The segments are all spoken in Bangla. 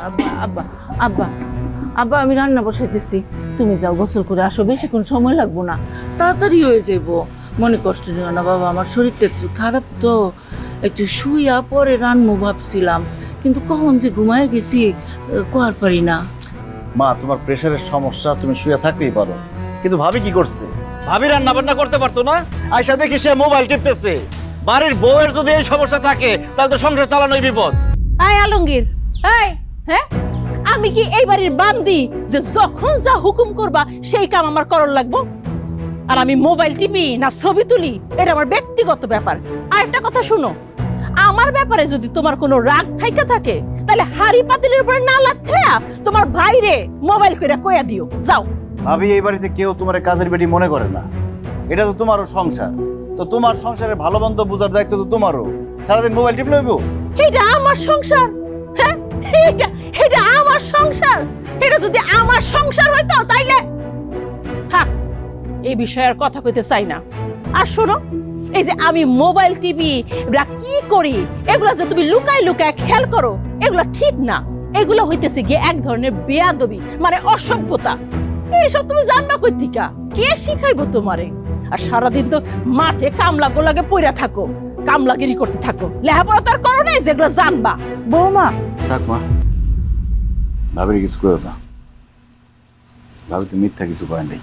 আব্বা আব্বা আব্বা আব্বা আমি রান্না বসাইতেছি, তুমি যাও গোসল করে আসো, বেশিক্ষণ সময় লাগবো না, তাড়াতাড়ি হয়ে যাবো। মনে কষ্ট নিও না বাবা, আমার শরীরটা একটু খারাপ তো, একটু শুইয়া পরে রান্না ভাবছিলাম, কিন্তু কখন যে ঘুমায় গেছি কোয়ার পারি না। মা, তোমার প্রেশারের সমস্যা, তুমি শুয়ে থাকতেই পারো, কিন্তু ভাবি কি করছে? ভাবি রান্না বান্না করতে পারতো না? আয়শা দেখি সে মোবাইল টিপতেছে। বাড়ির বউয়ের যদি এই সমস্যা থাকে তাহলে তো সংসার চালানোই বিপদ। এই আলমগীর, এই হ্যাঁ, আমি কি এই বাড়ির বান্দি যে যখন যা হুকুম করবা সেই কাম আমার করণ লাগবো? আর আমি মোবাইল টিপি না ছবি তুলি এটা আমার ব্যক্তিগত ব্যাপার। আর একটা কথা শুনো, আমার ব্যাপারে যদি তোমার কোনো রাগ থাইকা থাকে তাহলে হাড়ি পাতিলের উপরে না লাথেয়া তোমার ভাইরে মোবাইল কইরা কইয়া দিও। যাও। ভাবি, এই বাড়িতে কেউ তোমার কাজের বেটি মনে করে না, এটা তো তোমারও সংসার, তো তোমার সংসারের ভালো মন্দ বোঝার দায়িত্ব তো তোমারও। সারাদিন মোবাইল টিপ লইব? এটা আমার সংসার, হ্যাঁ, এটা আমার সংসার। এটা যদি আমার সংসার হইতো তাইলে থাক, এই বিষয়ে আর কথা কইতে চাই না। আর শোনো, এই যে আমি মোবাইল টিভি এগুলা কি করি, এগুলা যে তুমি লুকায় লুকায় খেয়াল করো, এগুলা ঠিক না। এগুলো হইতেছে গিয়ে এক ধরনের বেয়াদবি, মানে অসভ্যতা। এইসব তুমি জানবা কই থিকা? কে শিখাইবো তোমারে? আর সারাদিন তো মাঠে কামলা গোলাগে পইরা থাকো, কামলাগিরি করতে থাকো, লেখাপড়া তো আর করো নাই যেগুলো জানবা। বৌমা থাক মা, ভাবির কিছু করো না। ভাবি তো মিথ্যা কিছু কয় নাই।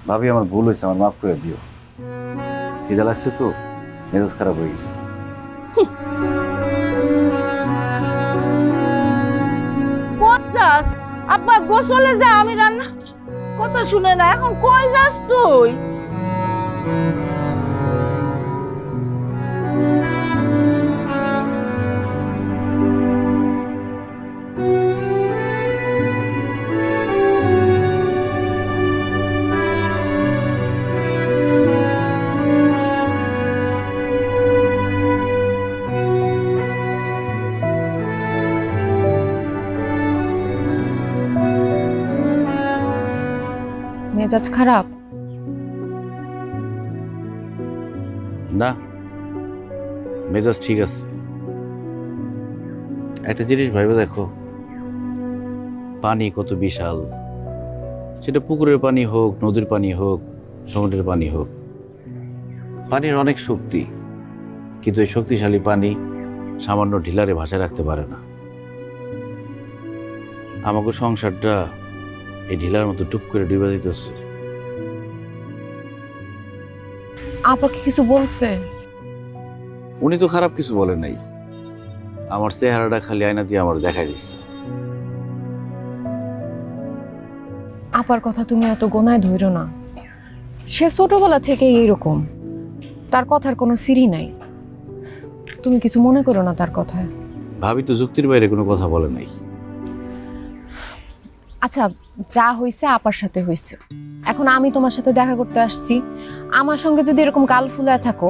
ভাবি, আমার ভুল হয়েছে, আমার মাফ করে দিও। খিদা লাগছে তো, মেজাজ খারাপ হয়ে গেছে। যাস আব্বা, গোসলে যা, আমি রান্না কথা শুনে না। এখন কই যাস তুই? মেজাজ খারাপ? না, মেজাজ ঠিক আছে। একটা জিনিস ভাইবে দেখো, পানি কত বিশাল, সেটা পুকুরের পানি হোক, নদীর পানি হোক, সমুদ্রের পানি হোক, পানির অনেক শক্তি, কিন্তু এই শক্তিশালী পানি সামান্য ঢিলারে ভাসায় রাখতে পারে না। আমাকে সংসারটা এই ঢিলার মতো টুপ করে ডুবে দিতেছে। আপাকে কিছু বলছে? উনি তো খারাপ কিছু বলে নাই, আমার চেহারাটা খালি আয়না দিয়ে আমার দেখাই দিচ্ছে। আপার কথা তুমি এত গোনায় ধইরো না, সে ছোটবেলা থেকে এইরকম, তার কথার কোনো সিরি নাই। তুমি কিছু মনে করো না তার কথায়। ভাবি তো যুক্তির বাইরে কোনো কথা বলে নাই। আচ্ছা, যা হইছে আপার সাথে হইছে, এখন আমি তোমার সাথে দেখা করতে আসছি, আমার সঙ্গে যদি এরকম গাল ফুলায় থাকো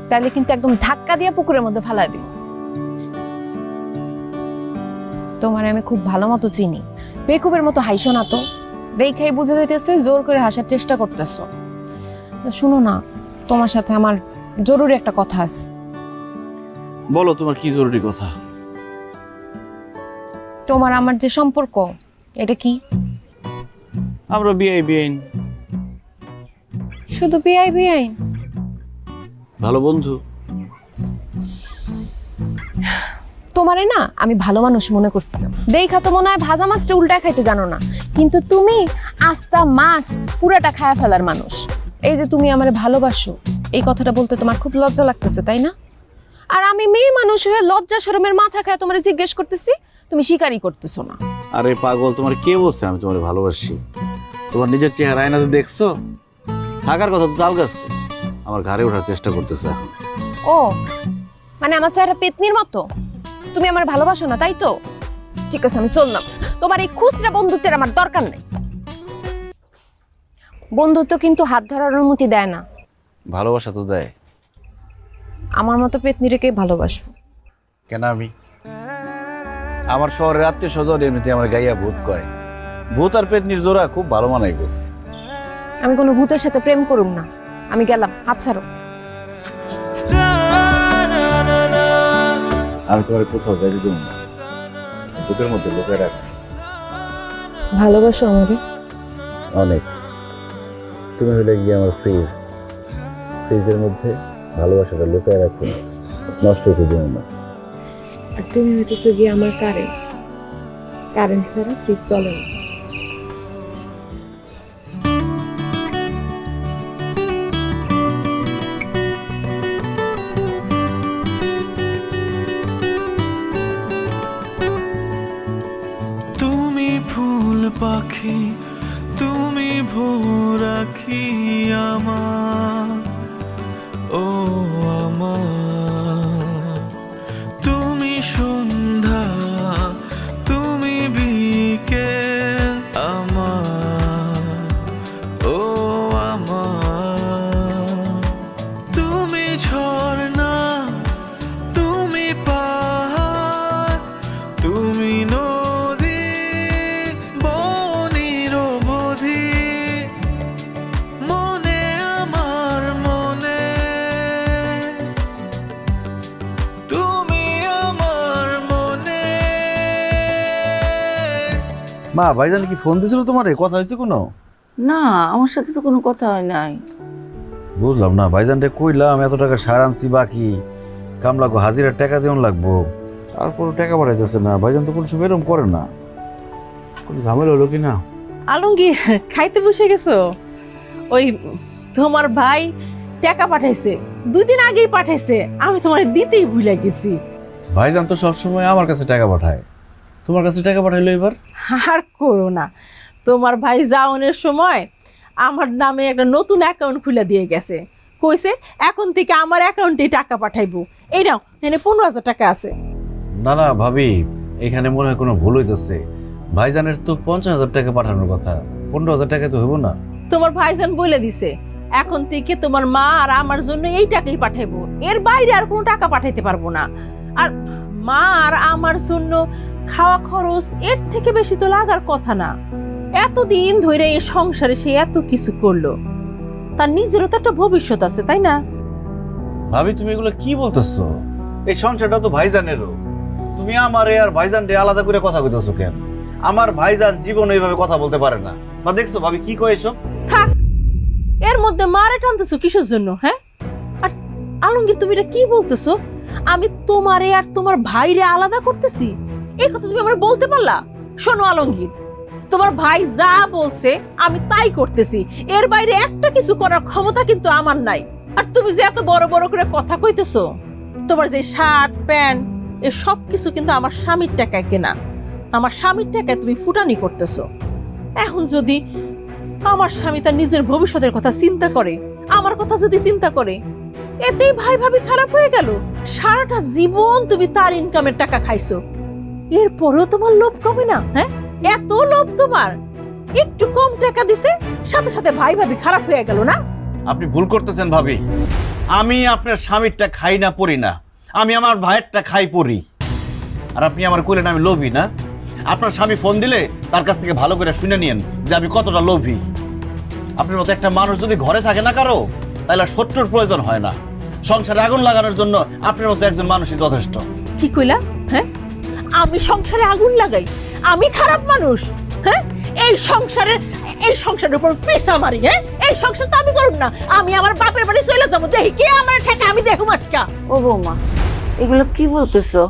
তাহলে কিন্তু একদম ধাক্কা দিয়ে পুকুরের মধ্যে ফালায় দিব। তোমার আমি খুব ভালো মতো চিনি, বেকুবের মতো হাইসো না তো, দেখাই বুঝে যাইতেছে জোর করে হাসার চেষ্টা করতেছো। শুনো না, তোমার সাথে আমার জরুরি একটা কথা আছে। বলো, তোমার কি জরুরি কথা? তোমার আমার যে সম্পর্ক, এটা কি? আমরা বিআইন, শুধু বিআইন? ভালো বন্ধু। তোমারে না আমি ভালো মানুষ মনে করছিলাম, দেখা তো মনে হয় ভাজা মাছটা উল্টা খাইতে জানো না, কিন্তু তুমি আস্তা মাছ পুরাটা খায়া ফেলার মানুষ। এই যে তুমি আমারে ভালোবাসো, এই কথাটা বলতে তোমার খুব লজ্জা লাগতেছে, তাই না? আর আমি মেয়ে মানুষ হয়ে লজ্জা শরমের মাথা খায় তোমারে জিজ্ঞেস করতেছি, তুমি স্বীকারই করতেছো না। আরে পাগল, তোমার কে বলছে আমি তোমার ভালোবাসি? তোমার নিজের চেহারা আয়নাতে দেখছো? থাকার কথা তো তাল গাছে, আমার ঘাড়ে ওঠার চেষ্টা করতেছে এখন। ও মানে আমার চেহারা পেতনির মতো, তুমি আমার ভালোবাসো না, তাই তো? ঠিক আছে, আমি চললাম। তোমার এই খুচরা বন্ধুত্বের আমার দরকার নেই। বন্ধুত্ব কিন্তু হাত ধরার অনুমতি দেয় না। ভালোবাসা তো দেয়। আমার মতো পেতনিরে কে ভালোবাসবো? কেন আমি? আমার শহরের আত্মীয় স্বজন এমনিতে আমার গাইয়া ভূত কয়। ভূত আর পেতনির জোড়া খুব ভালো মানাইব। আমি কোনো ভূতের সাথে প্রেম করুম না, আমি গেলাম, হাত ছাড়ো। আমি তোমার কোথাও যাইতে দেব না। বুকের মধ্যে লুকিয়ে রাখ। ভালোবাসো আমারে? অনেক। তুমি হলে গিয়ে আমার ফ্রিজের মধ্যে ভালোবাসাটা লুকিয়ে রাখো, নষ্ট হতে দিও না। আর তুমি হইতেছো গিয়ে আমার কারেন্ট ছাড়া ফ্রিজ চলে না। তুমি ফুল পাখি, তুমি ভোর আখি আমার, ও আমার। তুমি সন্ধ্যা, তুমি বিকেল আমার, ও আমার। তুমি ঝর্ণা, তুমি পাহাড়, তুমি নদী বনির বধি, মনে আমার মনে, তুমি আমার মনে। মা, ভাইজান কি ফোন দিছিল তোমারে? কথা হয়েছে কোনো? না, আমার সাথে তো কোনো কথা হয় নাই। বুঝলাম না, ভাইজানরে কইলাম এত টাকা সার আনছি বাকি, কামলাগো হাজিরার টাকা দেওয়ান লাগবো, তারপর টাকা পাঠাইতেছে না। ভাইজান তো কোনো সময় এরকম করে না। কোনো ঝামেলা হলো কি না? আলমগীর, খাইতে বসে গেছো? ওই তোমার ভাই টাকা পাঠাইছে, 2 দিন আগেই পাঠাইছে, আমি তোমার দিতেই ভুলে গেছি। ভাইজান তো সবসময় আমার কাছে টাকা পাঠায়, তোমার কাছে টাকা পাঠাইলো এবার? আর কইও না, তোমার ভাই যাওনের সময় আমার নামে একটা নতুন অ্যাকাউন্ট খুলে দিয়ে গেছে, কইছে এখন থেকে আমার অ্যাকাউন্টে টাকা পাঠাইবো। এই নাও, এখানে 15,000 টাকা আছে। না না ভাবি, এখানে মনে হয় কোনো ভুল হইতেছে। ভাইজানের তো 50,000 টাকা পাঠানোর কথা, 15,000 টাকা তো হইব না? তোমার ভাইজান বলে দিছে এখন থেকে তোমার মা আর আমার জন্য এই টাকাই পাঠাইবো, এর বাইরে আর কোনো টাকা পাঠাইতে পারবো না। আর মা আর আমার জন্য খাওয়া খরচ এর থেকে বেশি তো লাগার কথা না। এতদিন ধরে এই সংসারে সে এত কিছু করলো, তার নিজেরও তো একটা ভবিষ্যৎ আছে, তাই না? ভাবি তুমি এগুলো কি বলতেছো? এই সংসারটা তো ভাইজানেরও। তুমি আমারে আর ভাইজানরে আলাদা করে কথা কইতেছো কেন? আমার ভাইজান জীবন এইভাবে কথা বলতে পারে না। বা দেখছো ভাবি কি কয় এসব? থাক, এর মধ্যে মারে টানতেছো কিসের জন্য? হ্যাঁ, আর আলমগীর তুমি এটা কি বলতেছো? আমি তোমারে আর তোমার ভাইরে আলাদা করতেছি? এই কথা তুমি আমার বলতে পারলা? শোনো আলমগীর, তোমার ভাই যা বলছে আমি তাই করতেছি, এর বাইরে একটা কিছু করার ক্ষমতা কিন্তু আমার নাই। আর তুমি যে এত বড় বড় করে কথা কইতেছো, তোমার যে শার্ট প্যান্ট এ সব কিছু কিন্তু আমার স্বামীর টাকায় কেনা, আমার স্বামীর টাকায় তুমি ফুটানি করতেছো। এখন যদি আমার স্বামী তার নিজের ভবিষ্যতের কথা চিন্তা করে, আমার কথা যদি চিন্তা করে, এতেই ভাই ভাবি খারাপ হয়ে গেল। সারাটা জীবন তুমি তার ইনকামের টাকা খাইছো, এরপরেও তোমার লোভ কমে না? হ্যাঁ, এত লোভ তোমার? একটু কম টাকা দিছে, সাথে সাথে ভাই ভাবি খারাপ হয়ে গেল না? আপনি ভুল করতেছেন ভাবি। আমি আপনার স্বামীরটা খাই না পড়ি না, আমি আমার ভাইয়েরটা খাই পড়ি। আর আপনি আমার কইলেন আমি লোভী না? আপনার স্বামী ফোন দিলে তার কাছ থেকে ভালো করে শুনে নিয়েন যে আমি কতটা লোভী। আপনার মতো একটা মানুষ যদি ঘরে থাকে না কারো, তাহলে শত্রুর প্রয়োজন হয় না। সংসারে আগুন লাগানোর জন্য আপনার মতো একজন মানুষই যথেষ্ট। কি কইলা? হ্যাঁ, আমি সংসারে আগুন লাগাই? আমি খারাপ মানুষ? হ্যাঁ, এই সংসারের উপর পেশা মারি? হ্যাঁ, এই সংসার তো আমি করব না, আমি আমার বাপের বাড়ি চলে যাবো, দেখি কে আমার ঠেকা, আমি দেখুম আজকা। ও বৌমা, এগুলো কি বলতেছো?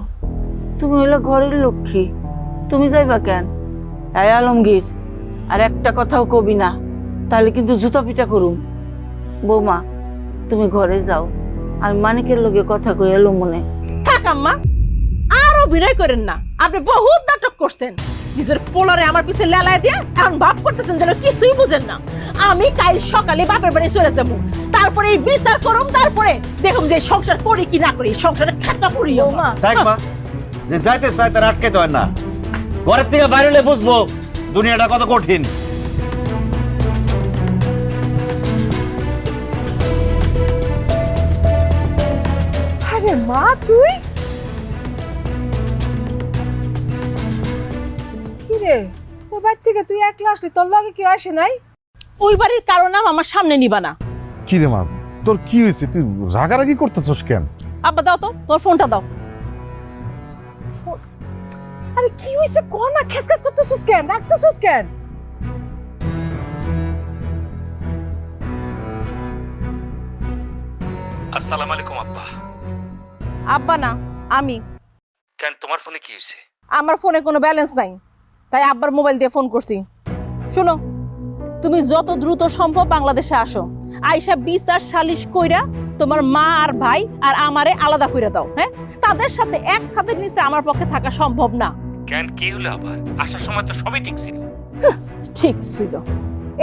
তুমি হলো ঘরের লক্ষ্মী, তুমি যাইবা কেন? এই আলমগীর, আর একটা কথাও কবি না, তাহলে কিন্তু জুতা পিটা করুম। বৌমা, তুমি ঘরে যাও, আমি মানিকের লগে কথা কই এলো মনে। থাক আম্মা, আর অভিনয় করেন না। আপনি বহুত নাটক করছেন, নিজের পোলারে আমার পিছে লেলায় দিয়ে এখন ভাব করতেছেন যেন কিছুই বুঝেন না। আমি কাল সকালে বাপের বাড়ি চলে যাবো, তারপরে এই বিচার করুম, তারপরে দেখুন যে সংসার করি কি না করি, সংসারের খাতা পুরি। বৌমা, দেখ মা, যে যাইতে চাই তার আটকাইতে হয় না। ঘরের থেকে বাইরে হলে বুঝবো দুনিয়াটা কত কঠিন। আরে মা, তুই কি রে, ওই বাড়ি থেকে তুই একলা আসলি, তোর লগে কেউ আসে নাই? ওই বাড়ির কারো নাম আমার সামনে নিবা না। কি রে মা, তোর কি হয়েছে? তুই রাগারাগি করতেছস কেন? আব্বা দাও তো, তোর ফোনটা দাও। আরে কি হইছে ক না, খেসখেস করতেছিস কেন, রাখতেছিস কেন? আসসালামু আলাইকুম আব্বা। আব্বা না, আমি। কেন তোমার ফোনে কি হয়েছে? আমার ফোনে কোনো ব্যালেন্স নাই, তাই আব্বার মোবাইল দিয়ে ফোন করছি। শোনো, তুমি যত দ্রুত সম্ভব বাংলাদেশে আসো, আইসা বিচার সালিশ কইরা তোমার মা আর ভাই আর আমারে আলাদা কইরা দাও। হ্যাঁ, তাদের সাথে এক ছাদের নিচে আমার পক্ষে থাকা সম্ভব না। কেন কি হলো আবার? আসার সময় তো সবই ঠিক ছিল। ঠিক ছিল,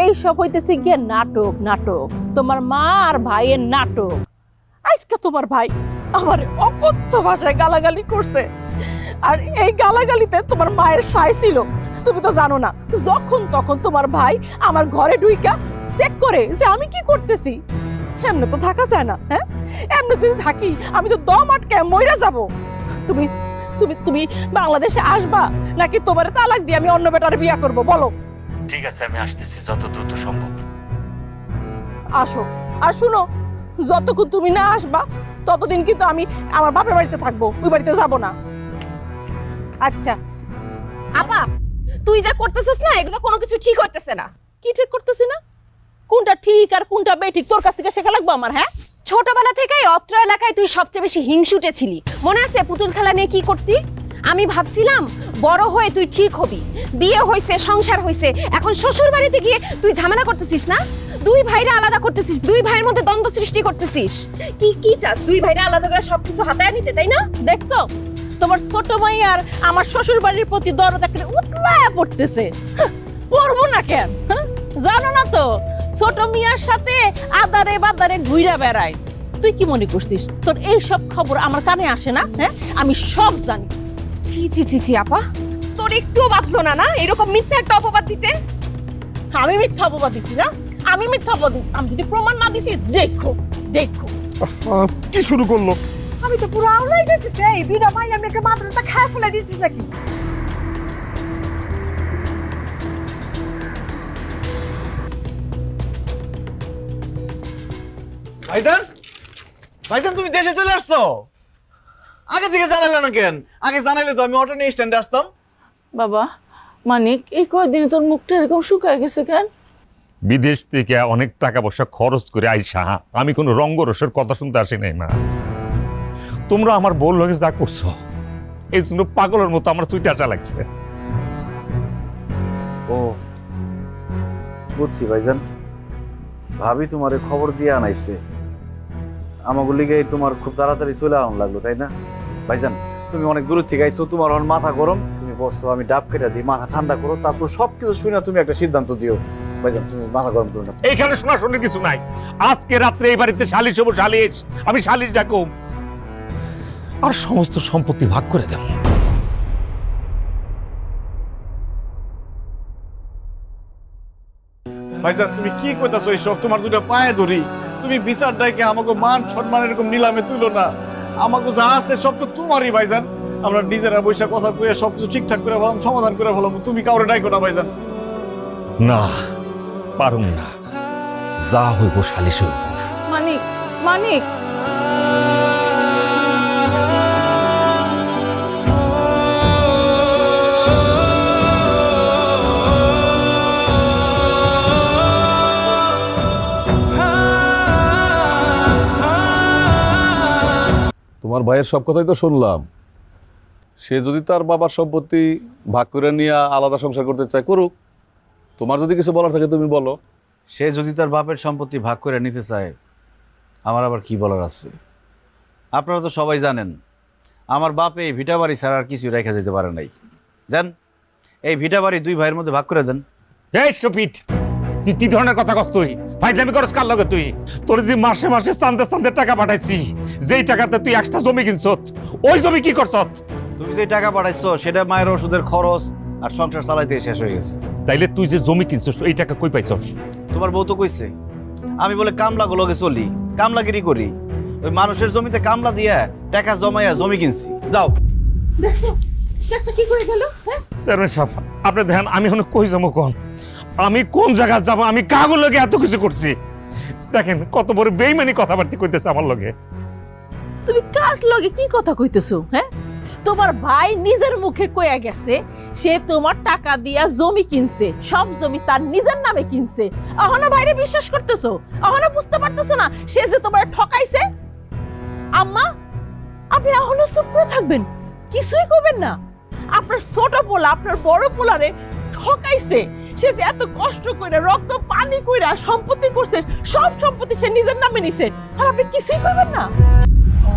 এই সব হইতেছে গিয়ে নাটক। নাটক তোমার মা আর ভাইয়ের নাটক। আজকে তোমার ভাই আমার অকথ্য ভাষায় গালাগালি করছে, আর এই গালাগালিতে তোমার মায়ের সায় ছিল। তুমি তো জানো না, যখন তখন তোমার ভাই আমার ঘরে ঢুইকা চেক করে যে আমি কি করতেছি। এমনি তো থাকা যায় না। হ্যাঁ, এমনি যদি থাকি আমি তো দম আটকে মইরা যাব। তুমি তুমি তুমি বাংলাদেশে আসবা নাকি তোমার তালাক দিয়ে আমি অন্য বেটার বিয়া করব? বলো। ঠিক আছে, আমি আসতেছি যত দ্রুত সম্ভব। আসো, আর শুনো, যতক্ষণ তুমি না আসবা ততদিন কিন্তু আমি আমার বাপের বাড়িতে থাকবো, ওই বাড়িতে যাব না। আচ্ছা। আপা, তুই যা করতেছিস না, এগুলো কোনো কিছু ঠিক হইতেছে না। কি ঠিক করতেছি না? কোনটা ঠিক আর কোনটা বেঠিক তোর কাছ থেকে শেখা লাগবে আমার? হ্যাঁ, ছোটবেলা থেকেই অত্র এলাকায় তুই সবচেয়ে বেশি হিংসুটে ছিলি। মনে আছে পুতুল খেলা নিয়ে কি করতি? আমি ভাবছিলাম বড় হয়ে তুই ঠিক হবি, বিয়ে হইছে, সংসার হইছে, এখন শ্বশুর বাড়িতে গিয়ে তুই ঝামেলা করতেছিস না? দুই ভাইরা আলাদা করতেছিস, দুই ভাইয়ের মধ্যে দ্বন্দ্ব সৃষ্টি করতেছিস। কি কি চাস? দুই ভাইরা আলাদা করে সবকিছু হাতায় নিতে, তাই না? দেখছো তোমার ছোট ভাই আর আমার শ্বশুর বাড়ির প্রতি দরদ একটা উতলায়া পড়তেছে। পড়বো না কেন? হ্যাঁ? জানো না তো, ছোট মিয়ার সাথে আদারে বাদারে ঘুইরা বেড়ায়। তুই কি মনে করছিস তোর এই সব খবর আমার কানে আসে না? হ্যাঁ, আমি সব জানি। ছি ছি ছি ছি আপা, তোর একটুও বাঁধলো না না এরকম মিথ্যা একটা অপবাদ দিতে? আমি মিথ্যা অপবাদ দিছি না? আমি মিথ্যা অপবাদ দিছি? আমি যদি প্রমাণ না দিছি, দেখো দেখো। কি শুরু করলো? আমি তো পুরো আউলাই গেছি, এই দুইটা ভাই আমি একটা মাত্রটা খায় ফেলে দিচ্ছিস নাকি? ভাইজান, ভাইজান তুমি দেশে চলে আসছো? আগে থেকে জানালে না কেন? আগে জানাইলে তো আমি অটো নিয়ে স্ট্যান্ডে আসতাম। বাবা মানিক, এই কয়দিনে তোর মুখটা এরকম শুকায় গেছে কেন? বিদেশ থেকে অনেক টাকা পয়সা খরচ করে আইসা আমি কোনো রঙ্গরসের কথা শুনতে আসি নাই মা। তোমরা আমার বউ লগে যা করছো, এই জন্য পাগলের মতো আমার চুইটা আসা লাগছে। ও বুঝছি ভাইজান, ভাবি তোমারে খবর দিয়ে আনাইছে, আমাকে লিগে তোমার খুব তাড়াতাড়ি চলে আসান লাগলো, তাই না? ভাইজান তুমি অনেক দূর থেকে আইছো, তোমার এখন মাথা গরম, তুমি বসো, আমি ডাব কেটে দিই, মাথা ঠান্ডা করো, তারপর সবকিছু শুনে তুমি একটা সিদ্ধান্ত দিও। ভাইজান তুমি মাথা গরম করো না। এইখানে শোনাশোনির কিছু নাই। আজকে রাত্রে এই বাড়িতে সালিশ হবো, সালিশ। আমি সালিশ ডাকুম আর সমস্ত সম্পত্তি ভাগ করে দেব। ভাইজান তুমি কি কইতাছো এইসব? তোমার দুটো পায়ে ধরি, তুমি বিচার ডাইকে আমাকে মান সম্মান এরকম নিলামে তুলো না। আমাকে যা আছে সব তো তোমারই ভাইজান। আমরা নিজেরা বৈশা কথা কইয়া সবকিছু ঠিকঠাক করে ফেলাম, সমাধান করে ফেলাম। তুমি কাউরে ডাইকো না ভাইজান। না, পারুম না। যা হইব সালিশ হইব। মানিক, মানিক, তোমার ভাইয়ের সব কথাই তো শুনলাম। সে যদি তার বাবার সম্পত্তি ভাগ করে নিয়ে আলাদা সংসার করতে চায়, করুক। তোমার যদি কিছু বলার থাকে তুমি বলো। সে যদি তার বাপের সম্পত্তি ভাগ করে নিতে চায়, আমার আবার কি বলার আছে? আপনারা তো সবাই জানেন আমার বাপে এই ভিটা বাড়ি ছাড়া আর কিছু রেখে যেতে পারে নাই। দেন এই ভিটা বাড়ি দুই ভাইয়ের মধ্যে ভাগ করে দেন। এই শফিট, তুই কি ধরনের কথা কস? তুই ফাইজলামি করস কার লগে? তুই তোর যে মাসে মাসে চান্দে চান্দে টাকা পাঠাইছি, যেই টাকাতে তুই একটা জমি কিনছত, ওই জমি কি করছত? তুমি যে টাকা পাঠাইছো সেটা মায়ের ওষুধের খরচ আর সংসার চালাইতে শেষ হয়ে গেছে। তাইলে তুই যে জমি কিনছস, এই টাকা কই পাইছস? তোমার বউ তো কইছে আমি বলে কামলা গুলোকে চলি, কামলাগিরি করি, ওই মানুষের জমিতে কামলা দিয়া টাকা জমাইয়া জমি কিনছি। যাও। দেখছো দেখছো কি করে গেল? হ্যাঁ, চেয়ারম্যান সাহেব, আপনি দেখেন আমি এখন কই যাবো, কোন আমি কোন জায়গায় যাবো? আমি কাগজ লগে এত কিছু করছি, দেখেন কত বড় বেইমানি কথাবার্তা কইতেছে আমার লগে। তুমি কার লগে কি কথা কইতেছো? হ্যাঁ, তোমার ভাই নিজের মুখে কইয়া গেছে সে তোমার টাকা দিয়া জমি কিনছে, সব জমি তার নিজের নামে কিনছে। এখনো বাইরে বিশ্বাস করতেছো? এখনো বুঝতে পারতেছো না সে যে তোমার ঠকাইছে? আম্মা, আপনি এখনো চুপ করে থাকবেন, কিছুই করবেন না? আপনার ছোট পোলা আপনার বড় পোলারে ঠকাইছে। সে যে এত কষ্ট করে রক্ত পানি কইরা সম্পত্তি করছে, সব সম্পত্তি সে নিজের নামে নিছে, আর আপনি কিছুই করবেন না? ও,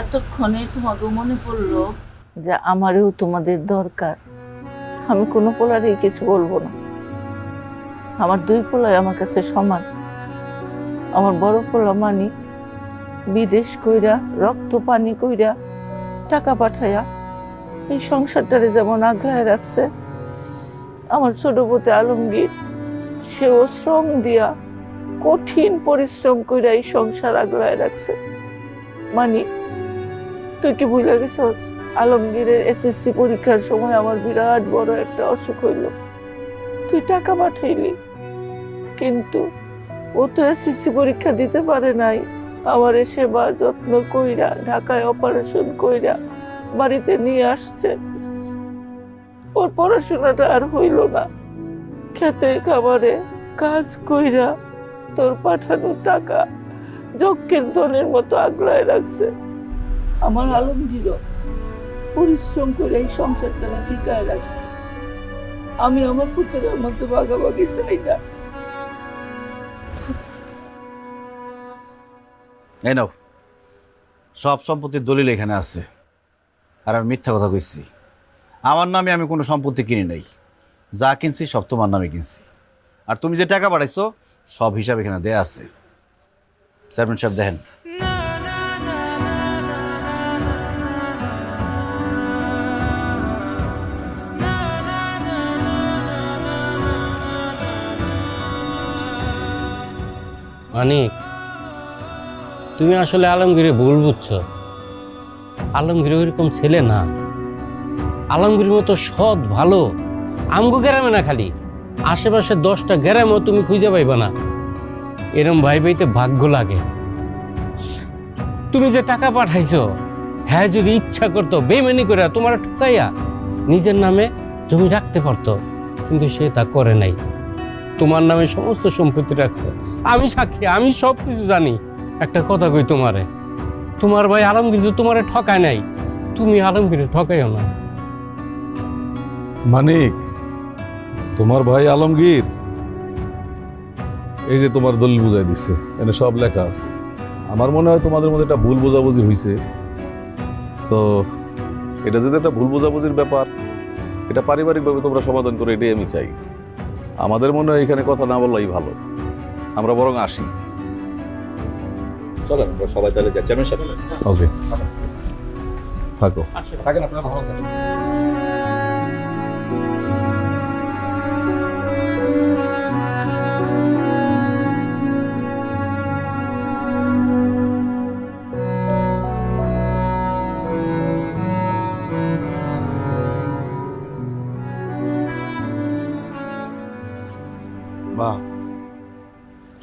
এতক্ষণে তোমাকে মনে পড়লো যে আমারও তোমাদের দরকার। আমি কোনো পোলারই কিছু বলবো না। আমার দুই পোলাই আমার কাছে সমান। আমার বড় পোলা মানিক বিদেশ কইরা রক্ত পানি কইরা টাকা পাঠাইয়া এই সংসারটারে যেমন আগলায় রাখছে, আমার ছোট পুতে আলমগীর সেও শ্রম দিয়া কঠিন পরিশ্রম কইরা এই সংসার আগলায় রাখছে। মানি, তুই কি ভুলে গেছস? আলমগীরের এসএসসি পরীক্ষার সময় আমার বিরাট বড় একটা অসুখ হইল, তুই টাকা পাঠাইলি, কিন্তু ও তো এসএসসি পরীক্ষা দিতে পারে নাই। আমার সেবা যত্ন কইরা ঢাকায় অপারেশন কইরা বাড়িতে নিয়ে আসছে। ওর পড়াশোনাটা আর হইল না। খেতে খাবারে কাজ কইরা তোর পাঠানো টাকা যক্ষের ধনের মতো আগলায় রাখছে। আমার আলমগীরও পরিশ্রম করে এই সংসারটা টিকায় রাখছে। আমি আমার পুত্রের মধ্যে ভাগাভাগি চাই না। এই নাও, সব সম্পত্তির দলিল এখানে আছে। আর আমি মিথ্যা কথা কইছি? আমার নামে আমি কোনো সম্পত্তি কিনি নাই। যা কিনছি সব তোমার নামে কিনছি। আর তুমি যে টাকা পাঠাইছো সব হিসাব এখানে দেয়া আছে। চেয়ারম্যান সাহেব দেখেন। মানিক, তুমি আসলে আলমগীরে ভুল বুঝছো। আলমগীর ওইরকম ছেলে না। আলমগীর মতো সৎ ভালো আমগো গ্রামে না, খালি আশেপাশে 10টা গ্রামেও তুমি খুঁজে পাইবা না। এরম ভাই ভাইতে ভাগ্য লাগে। তুমি যে টাকা পাঠাইছো, হ্যাঁ যদি ইচ্ছা করতো বেইমানি করে তোমার ঠকাইয়া নিজের নামে জমি রাখতে পারতো, কিন্তু সে তা করে নাই। তোমার নামে সমস্ত সম্পত্তি রাখছে। আমি সাক্ষী, আমি সব কিছু জানি। একটা কথা কই তোমারে, তোমার ভাই আলমগীর তো তোমারে ঠকায় নাই, তুমি আলমগীরে ঠকাইও না। মানিক, তোমার ভাই আলমগীর এই যে তোমার দলিল বুঝাই দিচ্ছে, এখানে সব লেখা আছে। আমার মনে হয় তোমাদের মধ্যে একটা ভুল বোঝাবুঝি হয়েছে। তো এটা যদি একটা ভুল বোঝাবুঝির ব্যাপার, এটা পারিবারিকভাবে তোমরা সমাধান করে, এটাই আমি চাই। আমাদের মনে হয় এখানে কথা না বললেই ভালো। আমরা বরং আসি। চলেন আমরা সবাই তাহলে যাই। চেয়ারম্যান সাহেব ওকে, থাকো। থাকেন আপনারা, ভালো থাকেন। মা,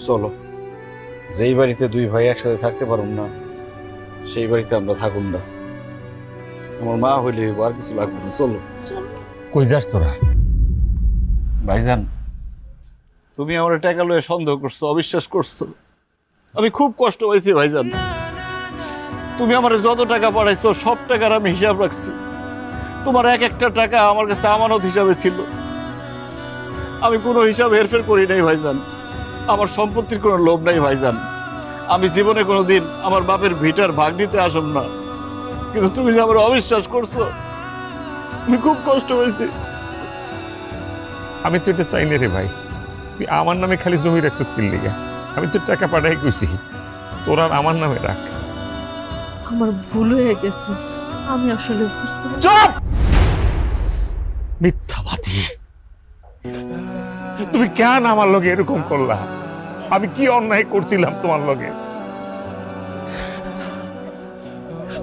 চলো। যেই বাড়িতে দুই ভাই একসাথে থাকতে পারুন না, সেই বাড়িতে আমরা থাকুন না। আমার মা হইলে আর কিছু লাগবে না। চলো। কই যাস তোরা? ভাইজান, তুমি আমার টাকা লয়ে সন্দেহ করছো, অবিশ্বাস করছো। আমি খুব কষ্ট পাইছি ভাইজান। তুমি আমার যত টাকা পাঠাইছো সব টাকার আমি হিসাব রাখছি। তোমার এক একটা টাকা আমার কাছে আমানত হিসাবে ছিল। আমি কোনো হিসাব হেরফের করি নাই ভাইজান। আমার সম্পত্তির কোনো লোভ নাই ভাইজান। আমি জীবনে কোনোদিন আমার বাপের ভিটার ভাগ নিতে আসব না, কিন্তু তুমি যে আমার অবিশ্বাস করছো, আমি খুব কষ্ট হয়েছি। আমি তো এটা চাই না রে ভাই। তুই আমার নামে খালি জমি রাখছ কিনলি গা? আমি তো টাকা পাঠাই কইছি, তোর আর আমার নামে রাখ। আমার ভুল হয়ে গেছে, আমি আসলে বুঝতে পারি। চুপ! মিথ্যাবাদী! তুমি কেন আমার লগে এরকম করলা? আমি কি অন্যায় করছিলাম তোমার লগে?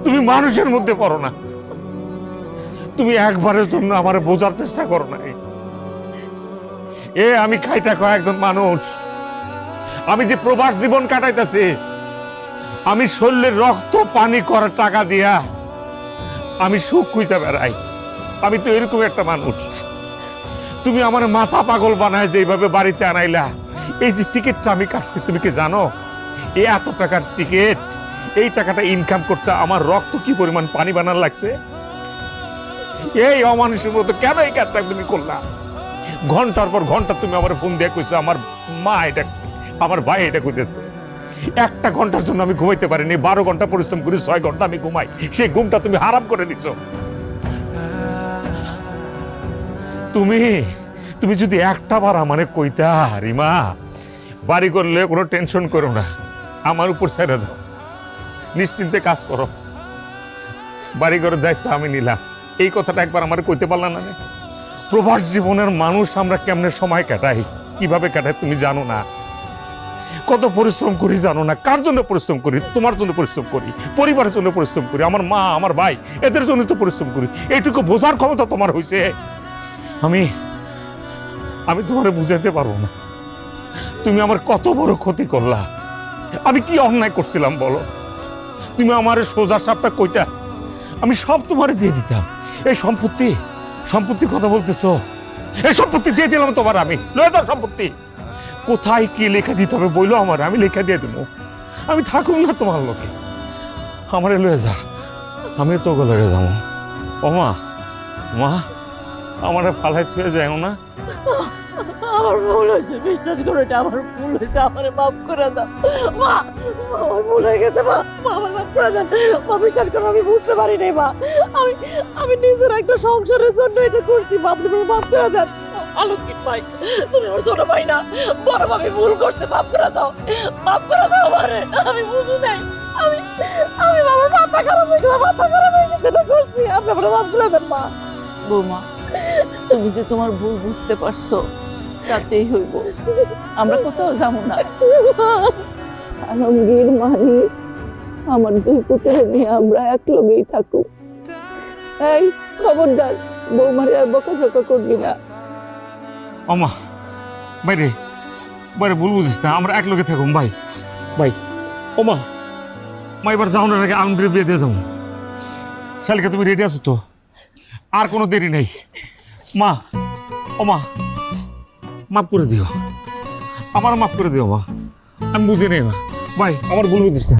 তুমি মানুষের মধ্যে পড়ো না। তুমি একবারের জন্য আমার বোঝার চেষ্টা করো না। আমি খাইটা খাওয়া একজন মানুষ। আমি যে প্রবাস জীবন কাটাইতেছি, আমি শরীরের রক্ত পানি করার টাকা দিয়া আমি সুখ খুঁজে বেড়াই। আমি তো এরকম একটা মানুষ। তুমি আমার মাথা পাগল বানায় যেভাবে বাড়িতে আনাইলা, এই যে টিকিটটা আমি কাটছি, তুমি কি জানো এই এত টাকার টিকিট, এই টাকাটা ইনকাম করতে আমার রক্ত কি পরিমাণ পানি বানার লাগছে? এই অমানুষের মতো কেন এই কাজটা তুমি করলা? ঘন্টার পর ঘন্টা তুমি আমার ফোন দিয়ে কইছো আমার মা এটা, আমার ভাই এটা কইতেছে। একটা ঘন্টার জন্য আমি ঘুমাইতে পারিনি, 12 ঘন্টা পরিশ্রম করি, 6 ঘন্টা আমি ঘুমাই, সেই ঘুমটা তুমি হারাম করে দিছো। তুমি যদি একটা বার আমারে কইতা রিমা বাড়ি করলে কোনো টেনশন করো না, আমার উপর ছেড়ে দাও, নিশ্চিন্তে কাজ করো, বাড়ি ঘরের দায়িত্ব আমি নিলাম, এই কথাটা একবার আমার কইতে পারলাম না? প্রবাস জীবনের মানুষ আমরা কেমনে সময় কাটাই, কিভাবে কাটাই তুমি জানো না? কত পরিশ্রম করি জানো না? কার জন্য পরিশ্রম করি? তোমার জন্য পরিশ্রম করি, পরিবারের জন্য পরিশ্রম করি, আমার মা আমার ভাই এদের জন্য তো পরিশ্রম করি। এইটুকু বোঝার ক্ষমতা তোমার হয়েছে? আমি তোমারে বুঝাতে পারবো না তুমি আমার কত বড় ক্ষতি করলা। আমি কি অন্যায় করছিলাম বলো? তুমি আমার সোজা সাপটা কইতা, আমি সব তোমারে দিয়ে দিতাম। এই সম্পত্তির কথা বলতেছো, এই সম্পত্তি দিয়ে দিলাম তোমার, আমি লয়ে দাও সম্পত্তি। কোথায় কি লেখা দিতে হবে বইলো আমার, আমি লেখা দিয়ে দেবো। আমি থাকুম না তোমার লোকে, আমারে লয়ে যা, আমি তোকে লয়ে যাবো। ও মা, মা আমারে ফালাই থুয়ে যায় না। আমার ভুল হয়েছে, বিশ্বাস করো এটা আমার ভুল হয়েছে, আমার মাফ করে দাও মা। আমার ভুল হয়ে গেছে মা, আমার মাফ করে দেন মা। বিশ্বাস করো আমি বুঝতে পারি নাই মা, আমি নিজের একটা সংসারের জন্য এটা করছি মা। আপনি মাফ করে দেন। আলোকিত ভাই, তুমি আমার ছোট ভাই না, বড় ভাবি ভুল করছে, মাফ করে দাও, মাফ করে দাও আমারে। আমি বুঝি নাই, আমি বাবার মাথা খারাপ হয়ে গেছে, মাথা খারাপ হয়ে গেছে, এটা করছি। আপনি আমার মাফ করে দেন মা। বৌমা, তুমি যে তোমার ভুল বুঝতে পারছো তাতেই হইব, আমরা কোথাও যাবো না। আলমগীর মানি আমার 2 পুত্র নিয়ে আমরা এক লগেই থাকুক। এই খবরদার বৌমারে আর বকাঝকা করবি না। ওমা বাইরে বাইরে ভুল বুঝিস না, আমরা এক লোকে থাকুম ভাই। ওমা মা এবার যাওয়ার আগে আলমগীর বিয়ে দিয়ে যাবো। শালিকা তুমি রেডি আছো তো? আর কোনো দেরি নেই মা। ওমা মাফ করে দিও, আমার মাফ করে দিও মা, আমি বুঝি নেই মা। ভাই আমার ভুল বুঝিস না।